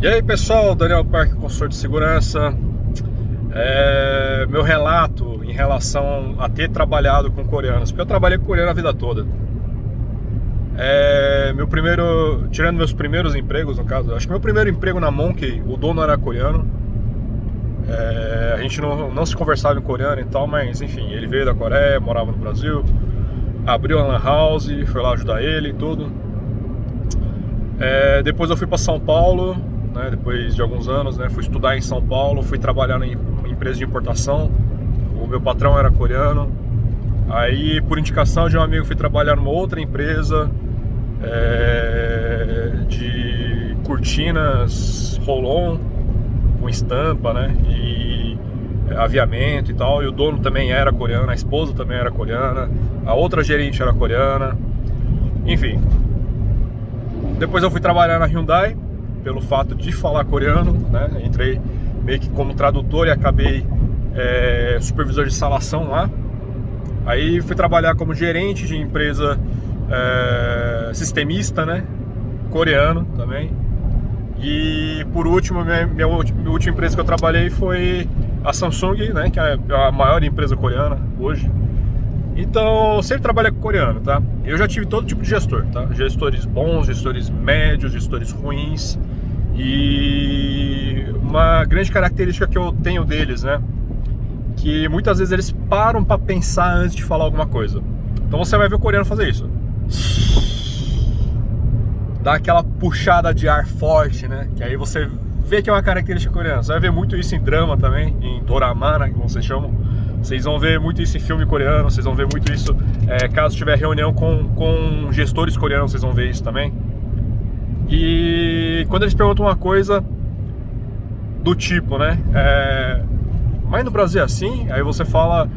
E aí pessoal, Daniel Parque, consultor de segurança. Meu relato em relação a ter trabalhado com coreanos, porque eu trabalhei com coreano a vida toda. Tirando meus primeiros empregos, no caso, acho que meu primeiro emprego na Monkey, o dono era coreano. A gente não se conversava em coreano e tal, mas enfim, ele veio da Coreia, morava no Brasil, abriu a lan house, fui lá ajudar ele e tudo. Depois eu fui para São Paulo, né, depois de alguns anos, né, fui estudar em São Paulo, fui trabalhar em empresa de importação. O meu patrão era coreano. Aí, por indicação de um amigo, fui trabalhar numa outra empresa de cortinas roll-on com estampa, né, e aviamento e tal. E o dono também era coreano, a esposa também era coreana, a outra gerente era coreana, enfim. Depois eu fui trabalhar na Hyundai, pelo fato de falar coreano, né? Entrei meio que como tradutor e acabei supervisor de instalação lá. Aí fui trabalhar como gerente de empresa sistemista, né? Coreano também. E por último, minha última empresa que eu trabalhei foi a Samsung, né? Que é a maior empresa coreana hoje. Então, eu sempre trabalhei com coreano, tá? Eu já tive todo tipo de gestor, tá? Gestores bons, gestores médios, gestores ruins. E uma grande característica que eu tenho deles, né? Que muitas vezes eles param pra pensar antes de falar alguma coisa. Então você vai ver o coreano fazer isso. Dá aquela puxada de ar forte, né? Que aí você vê que é uma característica coreana. Você vai ver muito isso em drama também, em dorama, né? Como vocês chamam. Vocês vão ver muito isso em filme coreano, vocês vão ver muito isso caso tiver reunião com gestores coreanos, vocês vão ver isso também. E quando eles perguntam uma coisa do tipo, né, mas no Brasil é assim? Aí você fala,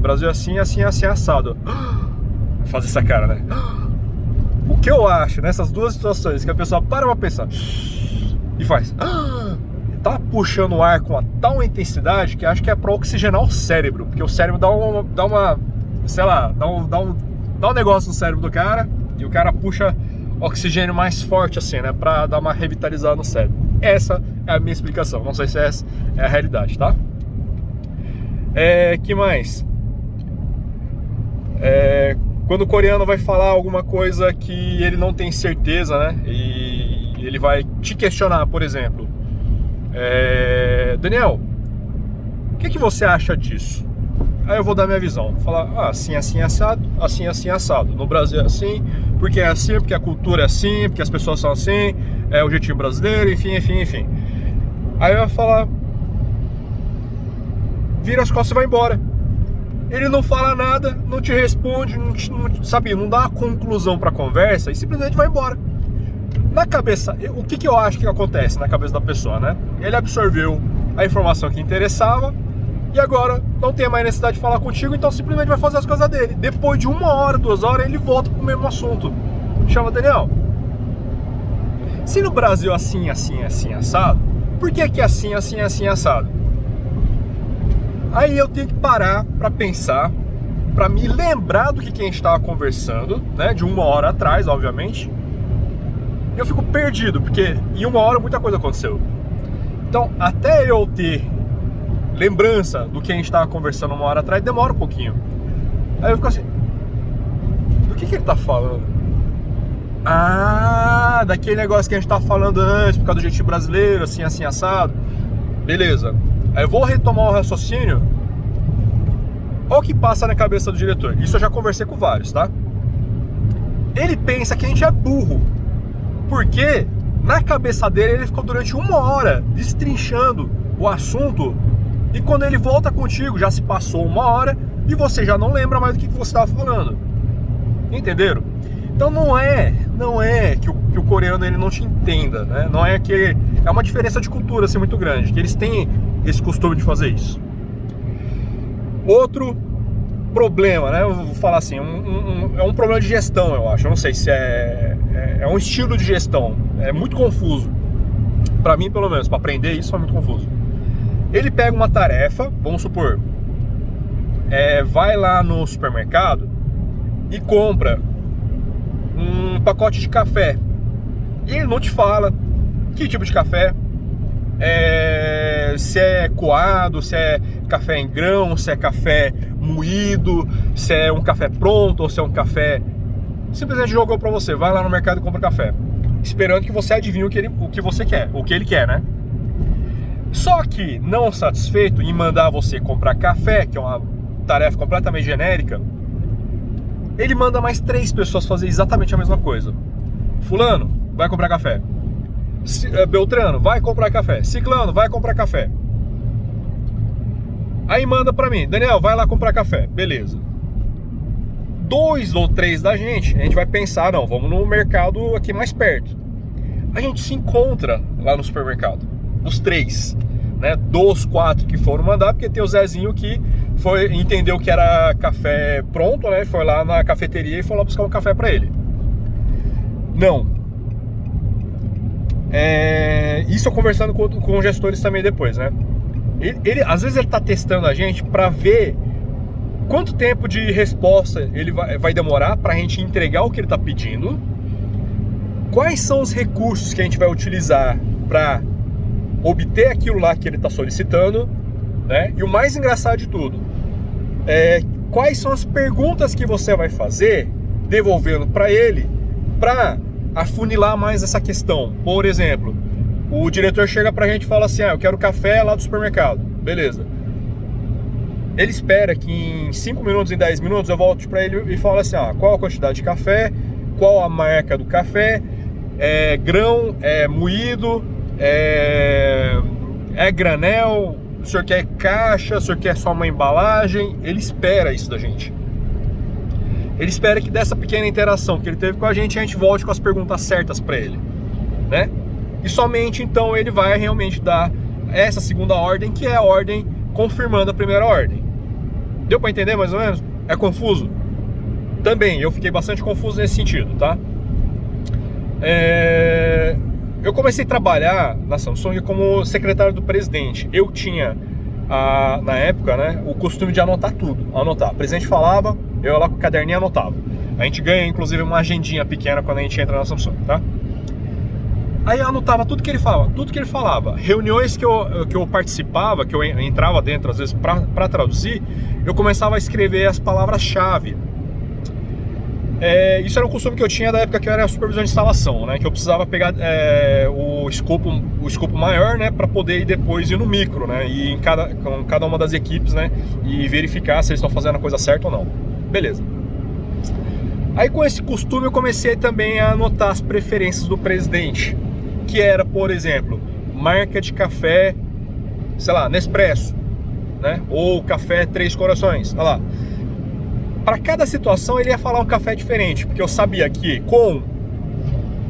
Brasil é assim, assim, assim, assado. Faz essa cara, né? O que eu acho nessas duas situações, que a pessoa para pra pensar e faz... tá puxando o ar com uma tal intensidade que acho que é para oxigenar o cérebro, porque o cérebro dá um negócio no cérebro do cara e o cara puxa oxigênio mais forte assim, né, para dar uma revitalizada no cérebro. Essa é a minha explicação, não sei se essa é a realidade, tá? Que mais? Quando o coreano vai falar alguma coisa que ele não tem certeza, né, e ele vai te questionar, por exemplo, Daniel, o que você acha disso? Aí eu vou dar minha visão, falar, assim, assim, assado, assim, assim, assado. No Brasil é assim, porque é assim, porque a cultura é assim, porque as pessoas são assim, é o jeitinho brasileiro, enfim, enfim, enfim. Aí eu vou falar, vira as costas e vai embora. Ele não fala nada, não te responde, não dá uma conclusão pra conversa e simplesmente vai embora. Na cabeça, o que eu acho que acontece na cabeça da pessoa, né? Ele absorveu a informação que interessava e agora não tem mais necessidade de falar contigo, então simplesmente vai fazer as coisas dele. Depois de 1 hora, 2 horas, ele volta pro mesmo assunto. Chama Daniel. Se no Brasil assim, assim, assim, assado, por que é assim, assim, assim, assado? Aí eu tenho que parar pra pensar, pra me lembrar do que a gente estava conversando, né? De 1 hora atrás, obviamente. Eu fico perdido, porque em 1 hora muita coisa aconteceu. Então, até eu ter lembrança do que a gente estava conversando 1 hora atrás, demora um pouquinho. Aí eu fico assim, do que ele tá falando? Daquele negócio que a gente tava falando antes, por causa do jeitinho brasileiro, assim, assim, assado. Beleza. Aí eu vou retomar o raciocínio. Olha o que passa na cabeça do diretor. Isso eu já conversei com vários, tá? Ele pensa que a gente é burro, porque na cabeça dele ele ficou durante 1 hora destrinchando o assunto e quando ele volta contigo já se passou 1 hora e você já não lembra mais do que você estava falando. Entenderam? Então não é que o coreano ele não te entenda, né? Não é que é uma diferença de cultura assim muito grande, que eles têm esse costume de fazer isso. Outro problema, né? Eu vou falar assim, é um problema de gestão, eu acho. Eu não sei se é um estilo de gestão. É muito confuso. Pra mim, pelo menos, pra aprender isso é muito confuso. Ele pega uma tarefa, vamos supor, vai lá no supermercado e compra um pacote de café. E ele não te fala que que tipo de café, se é coado, se é café em grão, se é café moído, se é um café pronto ou se é um café... Simplesmente jogou pra você, vai lá no mercado e compra café, esperando que você adivinhe o que você quer, o que ele quer, né? Só que, não satisfeito em mandar você comprar café, que é uma tarefa completamente genérica, ele manda mais 3 pessoas fazer exatamente a mesma coisa. Fulano, vai comprar café. Beltrano, vai comprar café. Ciclano, vai comprar café. Aí manda pra mim, Daniel, vai lá comprar café. Beleza. 2 ou 3 da gente, a gente vai pensar, não, vamos no mercado aqui mais perto. A gente se encontra lá no supermercado, os 3, né? Dos 4 que foram mandar, porque tem o Zezinho que entendeu que era café pronto, né? Foi lá na cafeteria e foi lá buscar um café pra ele. Não. Isso eu conversando com gestores também depois, né? Às vezes ele tá testando a gente pra ver quanto tempo de resposta ele vai demorar pra gente entregar o que ele tá pedindo, quais são os recursos que a gente vai utilizar pra obter aquilo lá que ele tá solicitando, né? E o mais engraçado de tudo, quais são as perguntas que você vai fazer devolvendo pra ele pra afunilar mais essa questão. Por exemplo, o diretor chega pra gente e fala assim, eu quero café lá do supermercado. Beleza. Ele espera que em 5 minutos, em 10 minutos, eu volte pra ele e falo assim, qual a quantidade de café, qual a marca do café, grão, moído, granel, o senhor quer caixa, o senhor quer só uma embalagem. Ele espera isso da gente. Ele espera que dessa pequena interação que ele teve com a gente volte com as perguntas certas para ele, né? E somente então ele vai realmente dar essa segunda ordem, que é a ordem confirmando a primeira ordem. Deu para entender mais ou menos? É confuso? Também, eu fiquei bastante confuso nesse sentido, tá? Eu comecei a trabalhar na Samsung como secretário do presidente. Eu tinha, na época, né, o costume de anotar tudo. O presidente falava, eu ia lá com o caderninho e anotava. A gente ganha, inclusive, uma agendinha pequena quando a gente entra na Samsung, tá? Aí eu anotava tudo que ele falava. Reuniões que eu participava, que eu entrava dentro, às vezes, para traduzir, eu começava a escrever as palavras-chave. Isso era um costume que eu tinha da época que eu era supervisor de instalação, né? Que eu precisava pegar o escopo maior, né? Para poder depois ir no micro, né? E com cada uma das equipes, né? E verificar se eles estão fazendo a coisa certa ou não. Beleza. Aí com esse costume eu comecei também a anotar as preferências do presidente, que era, por exemplo, marca de café, sei lá, Nespresso, né? Ou café Três Corações, olha lá. Para cada situação ele ia falar um café diferente, porque eu sabia que com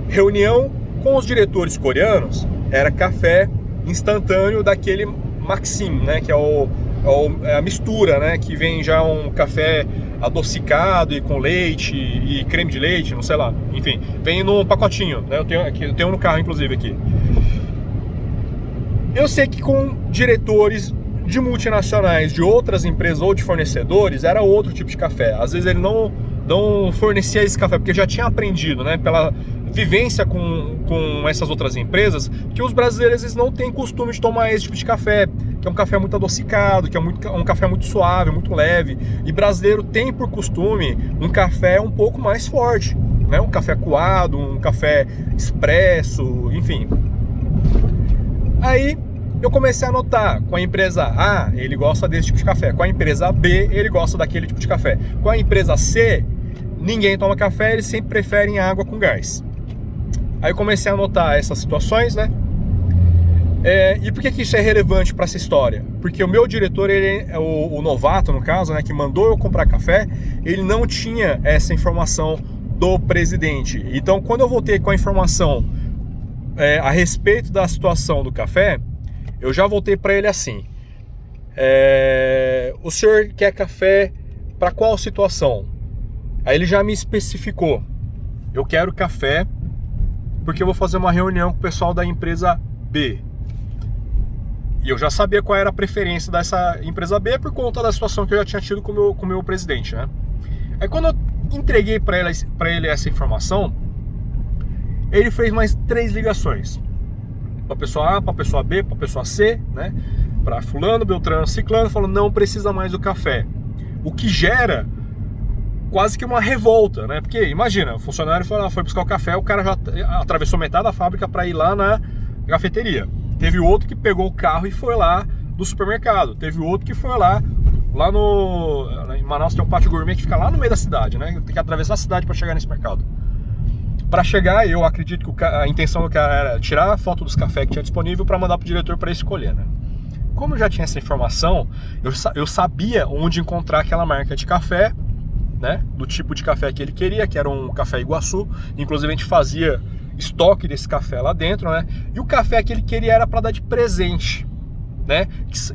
reunião com os diretores coreanos era café instantâneo daquele Maxim, né? Que é a mistura, né? Que vem já um café adocicado e com leite e creme de leite, não sei lá, enfim, vem num pacotinho, né? Eu tenho no carro, inclusive, aqui. Eu sei que com diretores de multinacionais, de outras empresas ou de fornecedores, era outro tipo de café. Às vezes ele não fornecia esse café, porque já tinha aprendido, né, pela vivência com essas outras empresas, que os brasileiros eles não têm costume de tomar esse tipo de café, que é um café muito adocicado, que é um café muito suave, muito leve. E brasileiro tem por costume um café um pouco mais forte, né? Um café coado, um café expresso, enfim. Aí eu comecei a anotar, com a empresa A, ele gosta desse tipo de café. Com a empresa B, ele gosta daquele tipo de café. Com a empresa C, ninguém toma café, eles sempre preferem água com gás. Aí eu comecei a anotar essas situações, né? E por que isso é relevante para essa história? Porque o meu diretor, ele é o novato, no caso, né, que mandou eu comprar café, ele não tinha essa informação do presidente. Então, quando eu voltei com a informação a respeito da situação do café, eu já voltei para ele assim: o senhor quer café para qual situação? Aí ele já me especificou: eu quero café porque eu vou fazer uma reunião com o pessoal da empresa B. E eu já sabia qual era a preferência dessa empresa B por conta da situação que eu já tinha tido com o meu presidente, né? Aí quando eu entreguei para ele essa informação, ele fez mais 3 ligações. para pessoa A, para pessoa B, para pessoa C, né? Para fulano, beltrano, ciclano, falou não precisa mais do café. O que gera quase que uma revolta, né? Porque imagina, o funcionário foi buscar o café, o cara já atravessou metade da fábrica para ir lá na cafeteria. Teve outro que pegou o carro e foi lá do supermercado. Teve outro que foi lá em Manaus tem um pátio gourmet que fica lá no meio da cidade, né? Tem que atravessar a cidade para chegar nesse mercado. Para chegar, eu acredito que a intenção do cara era tirar a foto dos cafés que tinha disponível para mandar pro diretor para escolher, né? Como eu já tinha essa informação, eu sabia onde encontrar aquela marca de café, né? Do tipo de café que ele queria, que era um café Iguaçu. Inclusive a gente fazia estoque desse café lá dentro, né? E o café que ele queria era para dar de presente, né?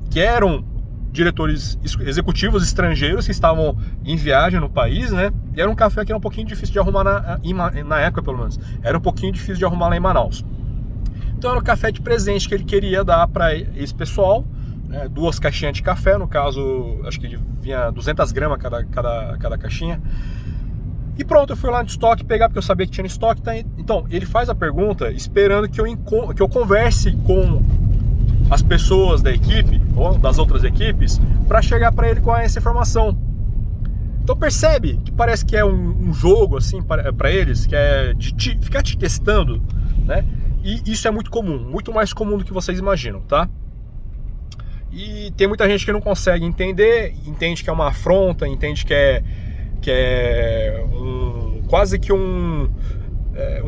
Que eram diretores executivos estrangeiros que estavam em viagem no país, né? E era um café que era um pouquinho difícil de arrumar na época, pelo menos. Era um pouquinho difícil de arrumar lá em Manaus. Então era o café de presente que ele queria dar para esse pessoal, né? 2 caixinhas de café, no caso, acho que vinha 200 gramas cada caixinha. E pronto, eu fui lá no estoque pegar, porque eu sabia que tinha no estoque. Tá? Então, ele faz a pergunta esperando que eu converse com as pessoas da equipe, ou das outras equipes, para chegar para ele com essa informação. Então percebe que parece que é um jogo assim para eles, que é de ficar te testando, né? E isso é muito comum, muito mais comum do que vocês imaginam, tá? E tem muita gente que não consegue entender, entende que é uma afronta, entende que é quase que um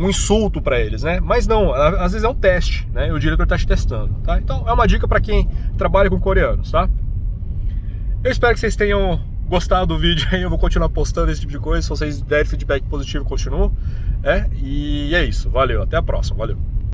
insulto para eles, né? Mas não, às vezes é um teste, né? E o diretor tá te testando, tá? Então é uma dica para quem trabalha com coreanos, tá? Eu espero que vocês tenham gostado do vídeo aí, eu vou continuar postando esse tipo de coisa, se vocês derem feedback positivo, eu continuo, e é isso, valeu, até a próxima, valeu!